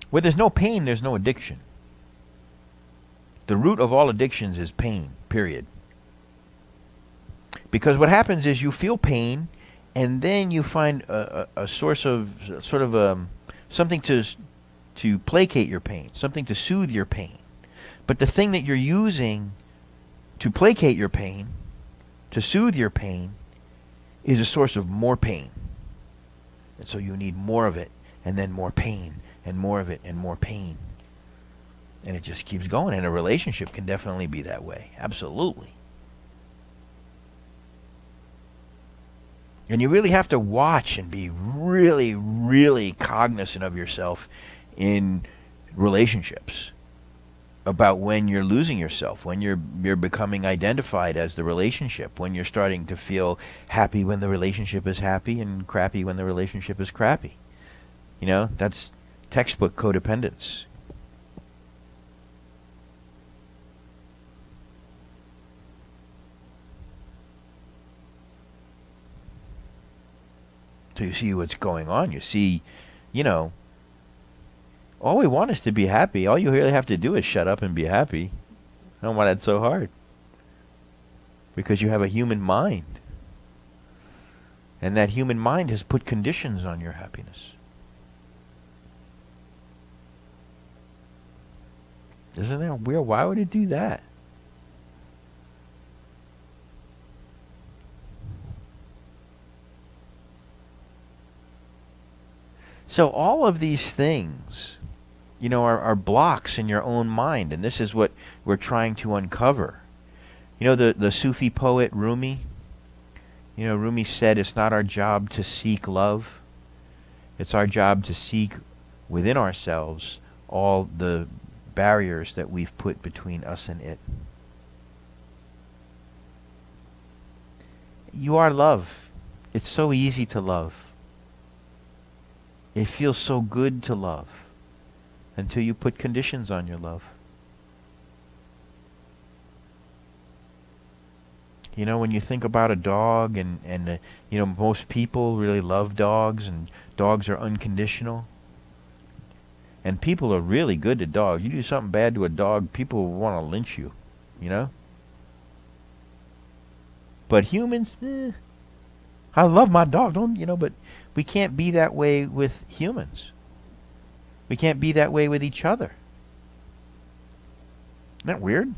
Where there's no pain, there's no addiction. The root of all addictions is pain, period. Because what happens is you feel pain, and then you find a source of sort of something to placate your pain, something to soothe your pain. But the thing that you're using to placate your pain, to soothe your pain, is a source of more pain. And so you need more of it, and then more pain, and more of it, and more pain. And it just keeps going. And a relationship can definitely be that way. Absolutely. And you really have to watch and be really, really cognizant of yourself in relationships about when you're losing yourself, when you're becoming identified as the relationship, when you're starting to feel happy when the relationship is happy and crappy when the relationship is crappy. You know, that's textbook codependence. So you see what's going on. You see, you know, all we want is to be happy. All you really have to do is shut up and be happy. I don't know why that's so hard. Because you have a human mind. And that human mind has put conditions on your happiness. Isn't that weird? Why would it do that? So all of these things, you know, are blocks in your own mind, and this is what we're trying to uncover. You know, the Sufi poet Rumi? You know, Rumi said it's not our job to seek love. It's our job to seek within ourselves all the barriers that we've put between us and it. You are love. It's so easy to love. It feels so good to love until you put conditions on your love. You know, when you think about a dog and you know, most people really love dogs, and dogs are unconditional. And people are really good to dogs. You do something bad to a dog, people want to lynch you, you know? But humans, I love my dog, don't you know, but we can't be that way with humans. We can't be that way with each other. Isn't that weird?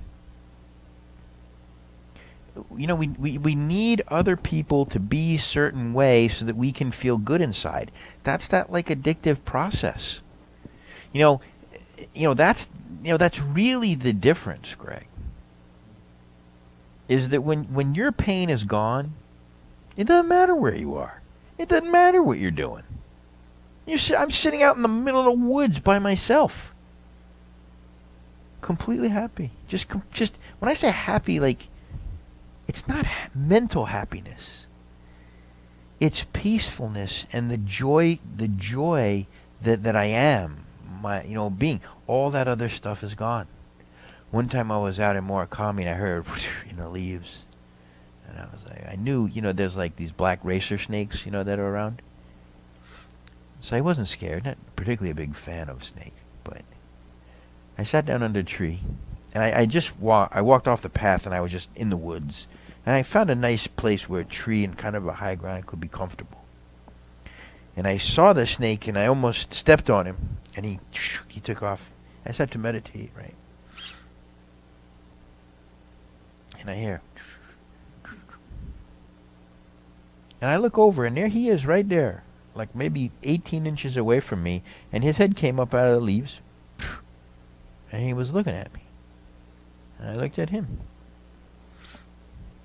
You know, we need other people to be a certain way so that we can feel good inside. That's that like addictive process. You know that's really the difference, Greg. Is that when your pain is gone, it doesn't matter where you are. It doesn't matter what you're doing. I'm sitting out in the middle of the woods by myself, completely happy. Just when I say happy, like, it's not mental happiness. It's peacefulness and the joy that I am, my being. All that other stuff is gone. One time I was out in Murakami and I heard leaves, and I was like, I knew there's like these black racer snakes that are around. So I wasn't scared. Not particularly a big fan of snake, but I sat down under a tree, and I walked off the path, and I was just in the woods. And I found a nice place where a tree and kind of a high ground I could be comfortable. And I saw the snake, and I almost stepped on him, and he took off. I sat to meditate, right? And I hear, and I look over, and there he is right there, like maybe 18 inches away from me, and his head came up out of the leaves, and he was looking at me. And I looked at him.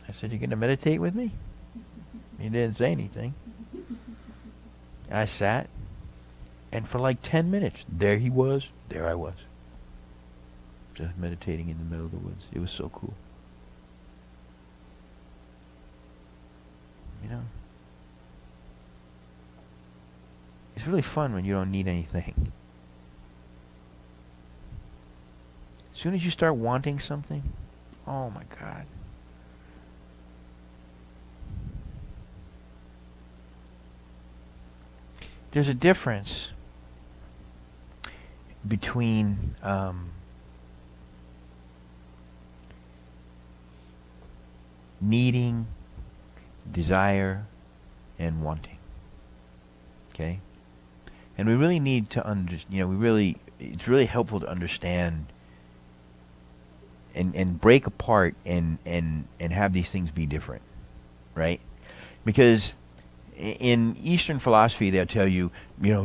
I said, "You going to meditate with me?" He didn't say anything. I sat, and for like 10 minutes, there he was, there I was. Just meditating in the middle of the woods. It was so cool. It's really fun when you don't need anything. As soon as you start wanting something, oh my God. There's a difference between needing, desire, and wanting. Okay? And we really need to it's really helpful to understand and break apart and have these things be different, right? Because in Eastern philosophy, they'll tell you,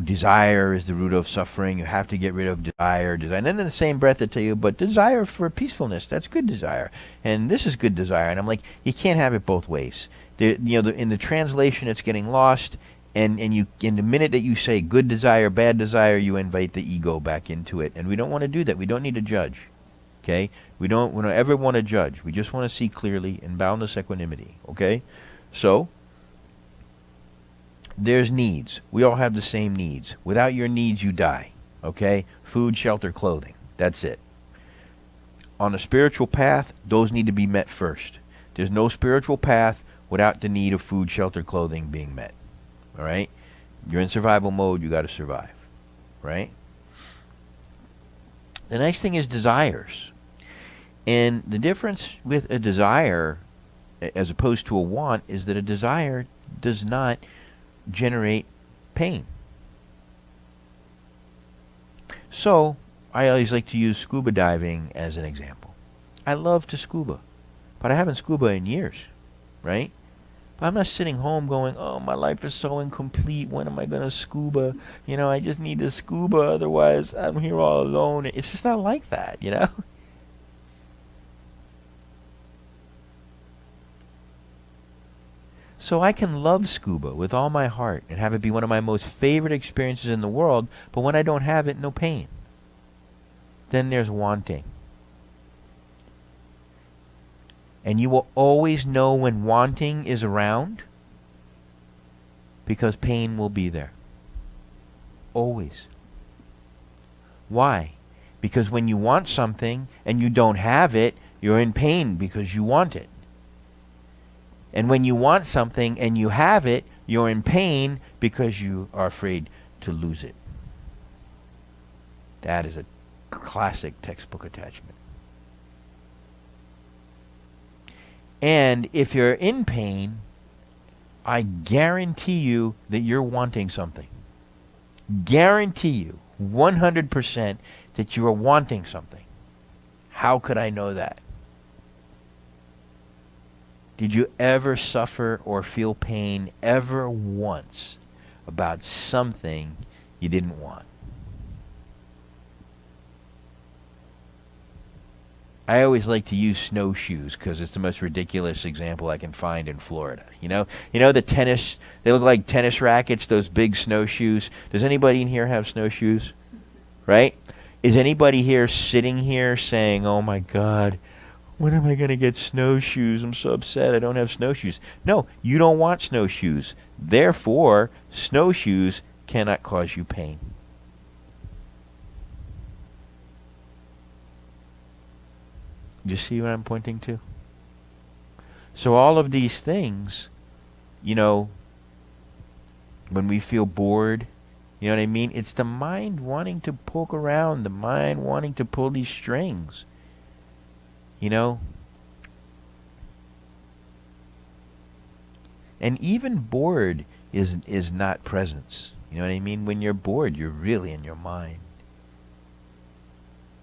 desire is the root of suffering. You have to get rid of desire. And then in the same breath, they tell you, but desire for peacefulness, that's good desire. And this is good desire. And I'm like, you can't have it both ways. In the translation, it's getting lost. And in the minute that you say good desire, bad desire, you invite the ego back into it. And we don't want to do that. We don't need to judge. Okay? We don't ever want to judge. We just want to see clearly in boundless equanimity. Okay? So, there's needs. We all have the same needs. Without your needs, you die. Okay? Food, shelter, clothing. That's it. On a spiritual path, those need to be met first. There's no spiritual path without the need of food, shelter, clothing being met. All right? You're in survival mode, you got to survive. Right? The next thing is desires. And the difference with a desire as opposed to a want is that a desire does not generate pain. So, I always like to use scuba diving as an example. I love to scuba, but I haven't scuba in years, right? But I'm not sitting home going, oh, my life is so incomplete, when am I going to scuba? I just need to scuba, otherwise I'm here all alone. It's just not like that. So I can love scuba with all my heart and have it be one of my most favorite experiences in the world, but when I don't have it, no pain. Then there's wanting. And you will always know when wanting is around because pain will be there. Always. Why? Because when you want something and you don't have it, you're in pain because you want it. And when you want something and you have it, you're in pain because you are afraid to lose it. That is a classic textbook attachment. And if you're in pain, I guarantee you that you're wanting something. Guarantee you 100% that you are wanting something. How could I know that? Did you ever suffer or feel pain ever once about something you didn't want? I always like to use snowshoes because it's the most ridiculous example I can find in Florida. The tennis, they look like tennis rackets, those big snowshoes. Does anybody in here have snowshoes? Right? Is anybody here sitting here saying, oh my God, when am I going to get snowshoes? I'm so upset I don't have snowshoes. No, you don't want snowshoes. Therefore, snowshoes cannot cause you pain. Do you see what I'm pointing to? So all of these things, when we feel bored, you know what I mean? It's the mind wanting to poke around, the mind wanting to pull these strings. And even bored is not presence. You know what I mean? When you're bored, you're really in your mind.